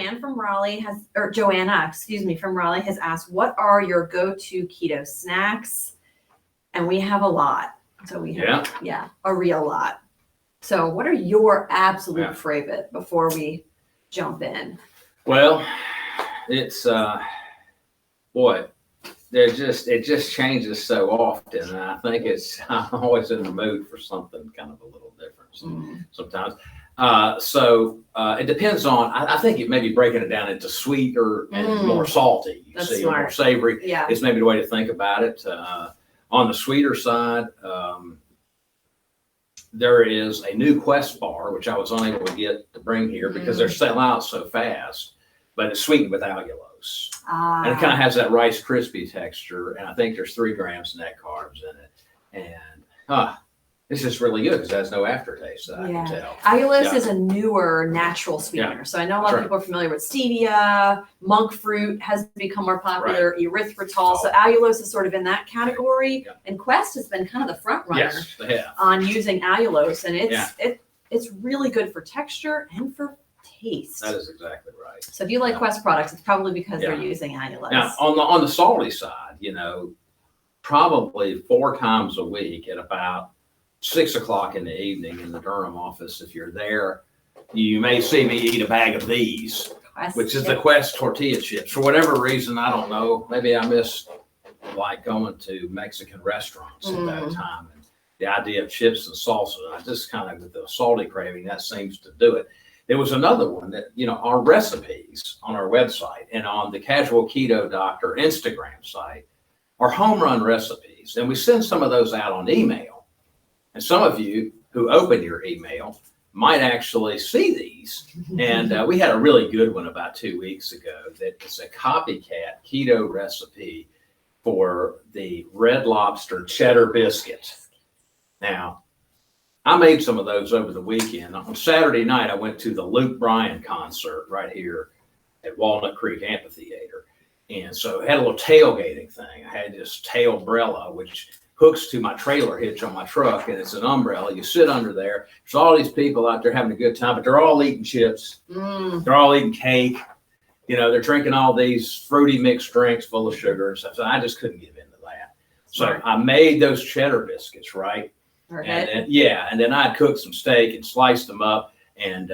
Joanna from Raleigh from Raleigh has asked, what are your go-to keto snacks? And we have a lot. So we have, a real lot. So what are your absolute favorite before we jump in? Well, it's, it just changes so often. And I think I'm always in the mood for something kind of a little different sometimes. It depends on, I think it may be breaking it down into sweeter and more salty. That's smart. More savory. Yeah. It's maybe the way to think about it. On the sweeter side, there is a new Quest bar, which I was unable to get to bring here because they're selling out so fast, but it's sweetened with allulose. And it kind of has that Rice Krispie texture. And I think there's 3 grams net carbs in it. And it's just really good because it has no aftertaste that I can tell. Allulose is a newer natural sweetener. So I know a lot of people are familiar with stevia. Monk fruit has become more popular, erythritol. So allulose is sort of in that category. Yeah. And Quest has been kind of the front runner on using allulose. And it's really good for texture and for taste. That is exactly right. So if you like Quest products, it's probably because they're using allulose. Now, on the salty side, probably 4 times a week at about 6 o'clock in the evening in the Durham office, if you're there, you may see me eat a bag of these, which is the Quest tortilla chips. For whatever reason, I don't know. Maybe I missed like going to Mexican restaurants at that time. And the idea of chips and salsa, I just kind of, with the salty craving, that seems to do it. There was another one that, our recipes on our website and on the Casual Keto Doctor Instagram site are home run recipes. And we send some of those out on email. And some of you who open your email might actually see these. And we had a really good one about 2 weeks ago that is a copycat keto recipe for the Red Lobster cheddar biscuit. Now, I made some of those over the weekend. On Saturday night, I went to the Luke Bryan concert right here at Walnut Creek Amphitheater. And so I had a little tailgating thing. I had this tailbrella, which hooks to my trailer hitch on my truck, and it's an umbrella. You sit under there. There's all these people out there having a good time, but they're all eating chips. They're all eating cake. They're drinking all these fruity mixed drinks full of sugar and stuff. So I just couldn't give into that. So I made those cheddar biscuits, right? And then I'd cooked some steak and sliced them up, and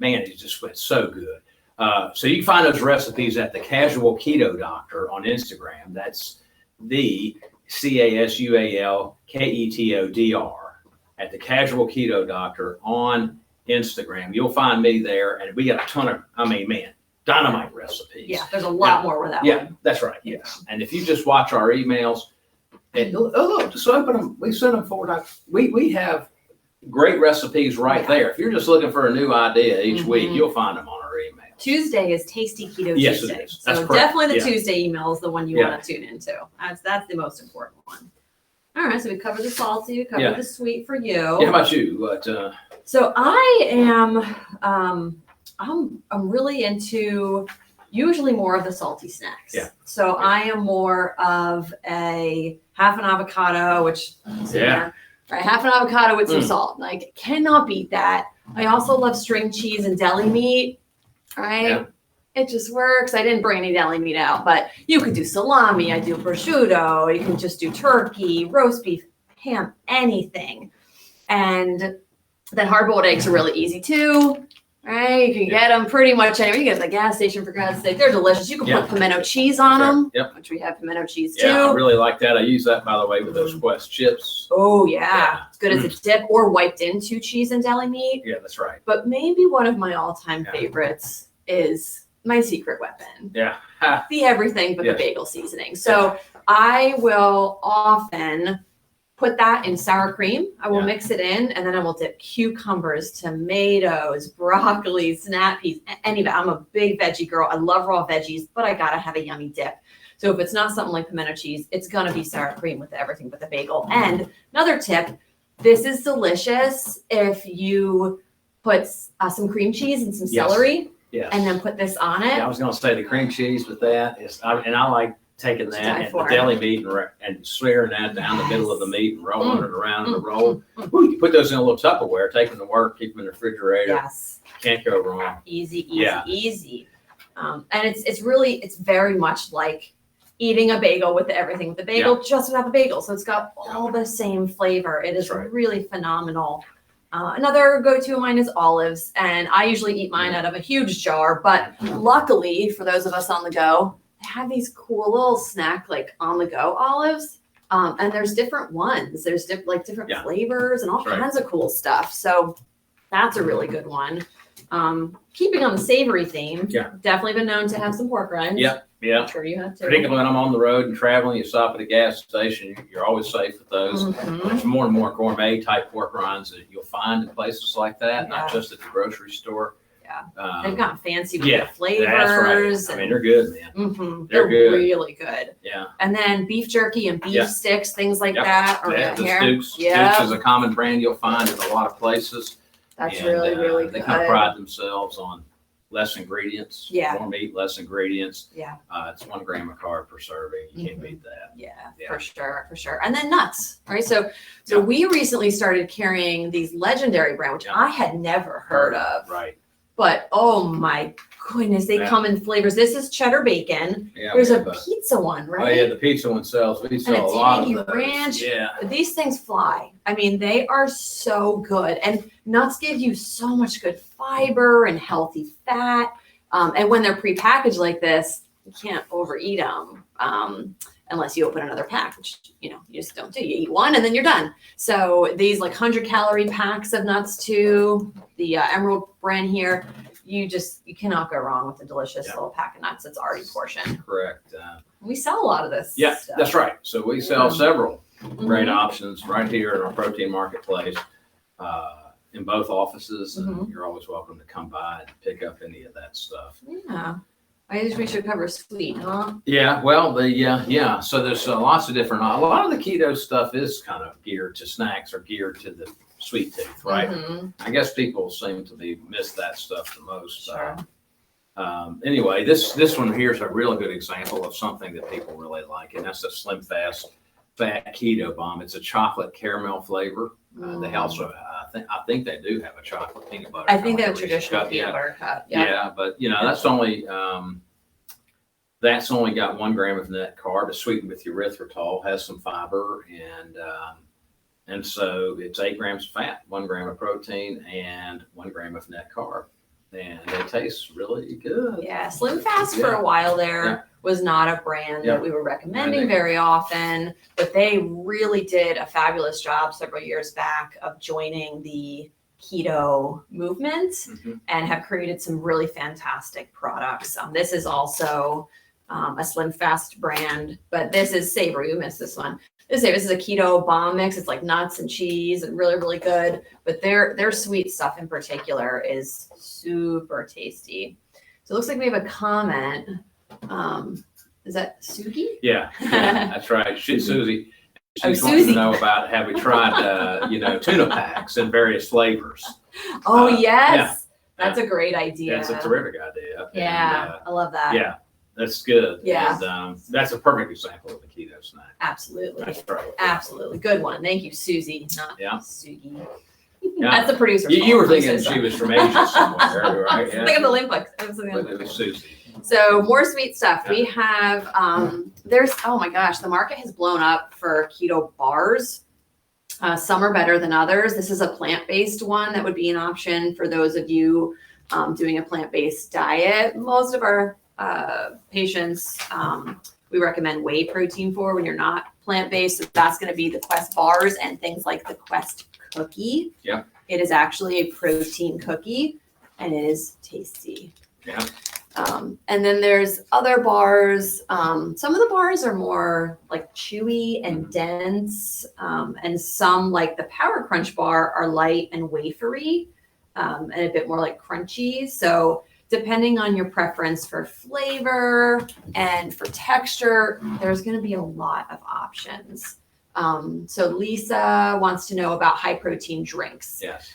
man, it just went so good. So you can find those recipes at the Casual Keto Doctor on Instagram. That's the CASUAL KETODR at the Casual Keto Doctor on Instagram. You'll find me there, and we got a ton of, dynamite recipes. Yeah, there's a lot more with that one. Yeah, that's right. Yes. And if you just watch our emails, and look, just open them. We send them 4 times. We have great recipes right there. If you're just looking for a new idea each week, you'll find them on our email. Tuesday is Tasty Keto Yes, Tuesday. it is. That's so correct. Definitely the Tuesday email is the one you want to tune into. That's the most important one. All right, so we covered the salty, we covered the sweet for you. Yeah, how about you? So I am, I'm really into usually more of the salty snacks. Yeah. So I am more of a half an avocado, which half an avocado with some salt. Like, cannot beat that. I also love string cheese and deli meat. Right? Yeah. It just works. I didn't bring any deli meat out, but you could do salami. I do prosciutto. You can just do turkey, roast beef, ham, anything. And then hard-boiled eggs are really easy too. Right? You can get them pretty much anywhere. You get at the gas station, for God's sake. They're delicious. You can put pimento cheese on them, which we have pimento cheese too. Yeah, I really like that. I use that, by the way, with those Quest chips. Oh, yeah. It's good as a dip or wiped into cheese and deli meat. Yeah, that's right. But maybe one of my all-time favorites is my secret weapon. Yeah. The everything but the bagel seasoning. So I will often put that in sour cream. I will mix it in, and then I will dip cucumbers, tomatoes, broccoli, snap peas, I'm a big veggie girl. I love raw veggies, but I gotta have a yummy dip. So if it's not something like pimento cheese, it's gonna be sour cream with everything but the bagel. And another tip, this is delicious if you put some cream cheese and some celery. Yes. And then put this on it. Yeah, I was going to say the cream cheese with that is, I like taking To that die and for. the deli meat and smearing that down the middle of the meat and rolling it around in the roll. Ooh, you put those in a little Tupperware, take them to work, keep them in the refrigerator. Yes. Can't go wrong. Easy. Yeah. And it's very much like eating a bagel with everything with the bagel, just without the bagel. So it's got all the same flavor. It is really phenomenal. Another go-to of mine is olives, and I usually eat mine out of a huge jar, but luckily for those of us on the go, they have these cool little snack, like on the go olives. And there's different ones. There's different flavors and all kinds of cool stuff. So that's a really good one. Keeping on the savory theme, definitely been known to have some pork rinds. Yeah. I'm sure you have too. Particularly when I'm on the road and traveling, you stop at a gas station, you're always safe with those. There's more and more gourmet type pork rinds that you'll find in places like that, not just at the grocery store. Yeah. They've gotten fancy with the flavors. That's right. I mean, they're good, man. They're good. Really good. Yeah. And then beef jerky and beef sticks, things like that. The Stooks. Stooks is a common brand you'll find in a lot of places. That's really good. They kind of pride themselves on less ingredients. Yeah. More meat, less ingredients. Yeah. It's 1 gram of carb per serving. You can't beat that. Yeah, for sure. And then nuts, right? So we recently started carrying these Legendary brand, which I had never heard of. Right. But oh my goodness, they come in flavors. This is cheddar bacon. Yeah, there's a pizza one, right? Oh yeah, the pizza one sells. We sell a lot of those. Ranch. Yeah. These things fly. I mean, they are so good. And nuts give you so much good fiber and healthy fat. And when they're prepackaged like this, you can't overeat them. Unless you open another pack, which, you just don't do. You eat one and then you're done. So these 100-calorie packs of nuts too, the Emerald brand here, you cannot go wrong with a delicious little pack of nuts that's already portioned. Correct. We sell a lot of this stuff. That's right. So we sell several great options right here in our protein marketplace in both offices. And you're always welcome to come by and pick up any of that stuff. Yeah. I just we should cover sweet, huh? Yeah, well, so there's lots of different. A lot of the keto stuff is kind of geared to snacks or geared to the sweet tooth, right? I guess people seem to miss that stuff the most. Sure. Anyway, this one here is a really good example of something that people really like, and that's a Slim Fast Fat Keto Bomb. It's a chocolate caramel flavor. They also, I think they do have a chocolate peanut butter. I think they have traditional peanut butter cup. Yeah, but that's only got 1 gram of net carb. It's sweetened with erythritol, has some fiber, and so it's 8 grams of fat, 1 gram of protein, and 1 gram of net carb, and they taste really good. Yeah, Slim Fast for a while there was not a brand that we were recommending very often, but they really did a fabulous job several years back of joining the keto movement and have created some really fantastic products. This is also a Slim Fast brand, but this is savory. We missed this one. This is a keto bomb mix. It's like nuts and cheese and really, really good. But their sweet stuff in particular is super tasty. So it looks like we have a comment. Is that Sugi? Yeah, that's right. Susie. She's Susie. wanting to know about, have we tried, tuna packs in various flavors? Oh, yes. That's a great idea. That's a terrific idea. Yeah, I love that. Yeah, that's good. Yeah. And that's a perfect example of a keto snack. Absolutely. That's right. Absolutely. Good one. Thank you, Susie, not Sugi. Yeah. That's the producer. You were thinking she was from Asia somewhere, right? I was thinking of the Olympics. But it was Susie. So more sweet stuff. We have, oh my gosh, the market has blown up for keto bars. Some are better than others. This is a plant-based one that would be an option for those of you doing a plant-based diet. Most of our patients, we recommend whey protein for when you're not plant-based. So that's going to be the Quest bars and things like the Quest cookie. Yeah. It is actually a protein cookie and it is tasty. Yeah. And then there's other bars. Some of the bars are more like chewy and dense. And some like the Power Crunch bar are light and wafery, and a bit more like crunchy. So depending on your preference for flavor and for texture, there's going to be a lot of options. So Lisa wants to know about high protein drinks. Yes.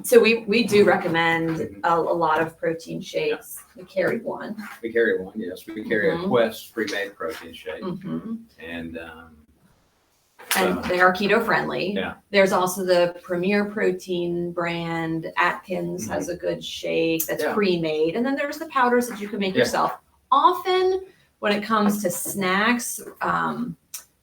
So we do recommend a lot of protein shakes. We carry one. We carry one, yes. We carry a Quest pre-made protein shake. And they are keto friendly. Yeah. There's also the Premier Protein brand. Atkins has a good shake that's pre-made. And then there's the powders that you can make yourself. Often when it comes to snacks,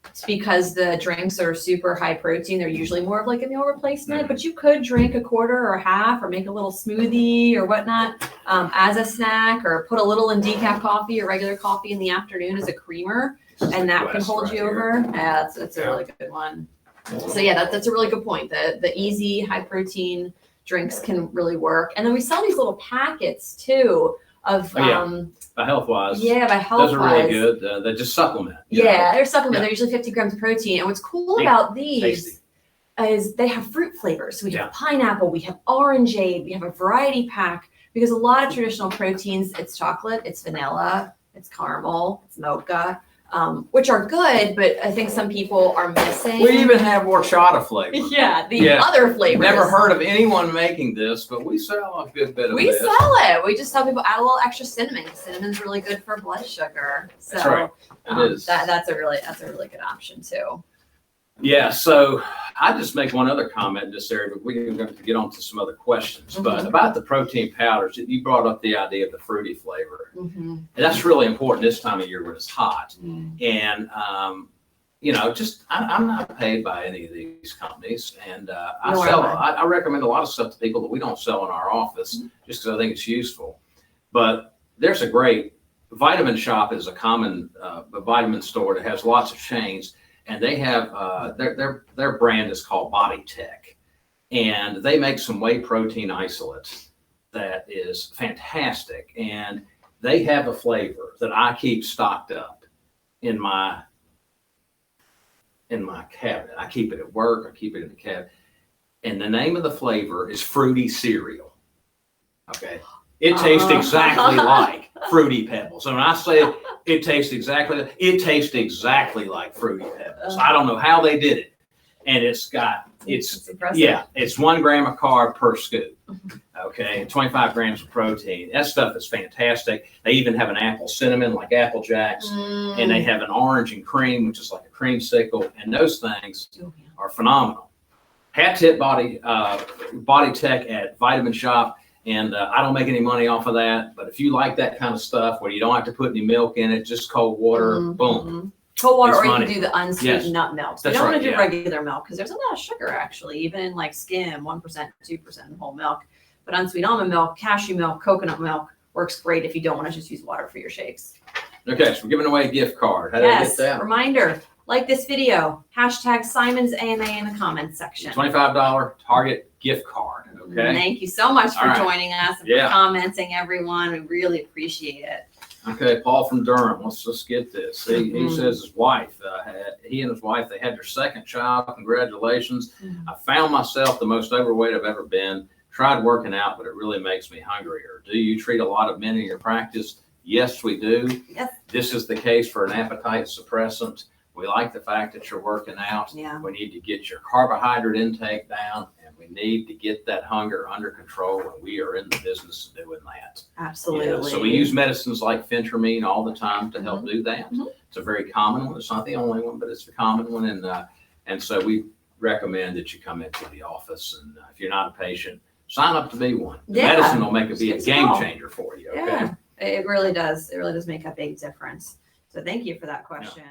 it's because the drinks are super high protein. They're usually more of like a meal replacement, but you could drink a quarter or a half or make a little smoothie or whatnot as a snack, or put a little in decaf coffee or regular coffee in the afternoon as a creamer. And that can hold you over. Yeah, that's a really good one. So yeah, that's a really good point. The easy high protein drinks can really work. And then we sell these little packets too of by Health-Wise. Yeah, by Health-Wise. Those are really good. They just supplement. They're supplement. They're usually 50 grams of protein. And what's cool about these is they have fruit flavors. So we have pineapple, we have orangeade, we have a variety pack, because a lot of traditional proteins, it's chocolate, it's vanilla, it's caramel, it's mocha. Which are good, but I think some people are missing. We even have horchata flavor. Other flavors. Never heard of anyone making this, but we sell a good bit of this. We sell it. We just tell people add a little extra cinnamon. Cinnamon's really good for blood sugar. So that's right. It is. That's a really good option too. Yeah. So I just make one other comment in this area, but we're going to get on to some other questions. But about the protein powders, you brought up the idea of the fruity flavor. And that's really important this time of year when it's hot. And, I'm not paid by any of these companies. And I recommend a lot of stuff to people that we don't sell in our office just because I think it's useful. But there's a great Vitamin Shop is a common vitamin store that has lots of chains. And they have their brand is called Body Tech, and they make some whey protein isolate that is fantastic. And they have a flavor that I keep stocked up in my cabinet. I keep it at work. I keep it in the cabinet. And the name of the flavor is Fruity Cereal. Okay. It tastes exactly like Fruity Pebbles. And when I say it tastes exactly like Fruity Pebbles. I don't know how they did it. And it's 1 gram of carb per scoop. Okay, 25 grams of protein. That stuff is fantastic. They even have an apple cinnamon like Apple Jacks, and they have an orange and cream, which is like a creamsicle, and those things are phenomenal. Hat tip Body Tech at Vitamin Shop. And I don't make any money off of that. But if you like that kind of stuff where you don't have to put any milk in it, just cold water, boom. Cold water, or you can do the unsweetened nut milk. So you don't want to do regular regular milk because there's a lot of sugar actually, even in like skim, 1%, 2% in whole milk. But unsweetened almond milk, cashew milk, coconut milk works great if you don't want to just use water for your shakes. Okay, so we're giving away a gift card. How do I get that? Reminder, like this video, hashtag Simonds AMA in the comments section. $25 Target gift card. Okay. Thank you so much for joining us and for commenting, everyone. We really appreciate it. Okay, Paul from Durham. Let's just get this. He says his wife, he and his wife, they had their second child. Congratulations. I found myself the most overweight I've ever been. Tried working out, but it really makes me hungrier. Do you treat a lot of men in your practice? Yes, we do. Yes. This is the case for an appetite suppressant. We like the fact that you're working out. Yeah. We need to get your carbohydrate intake down, and we need to get that hunger under control, and we are in the business of doing that. Absolutely. So we use medicines like phentermine all the time to help do that. It's a very common one. It's not the only one, but it's a common one. And so we recommend that you come into the office, and if you're not a patient, sign up to be one. The medicine will be a game changer for you. Okay. Yeah, it really does. It really does make a big difference. So thank you for that question.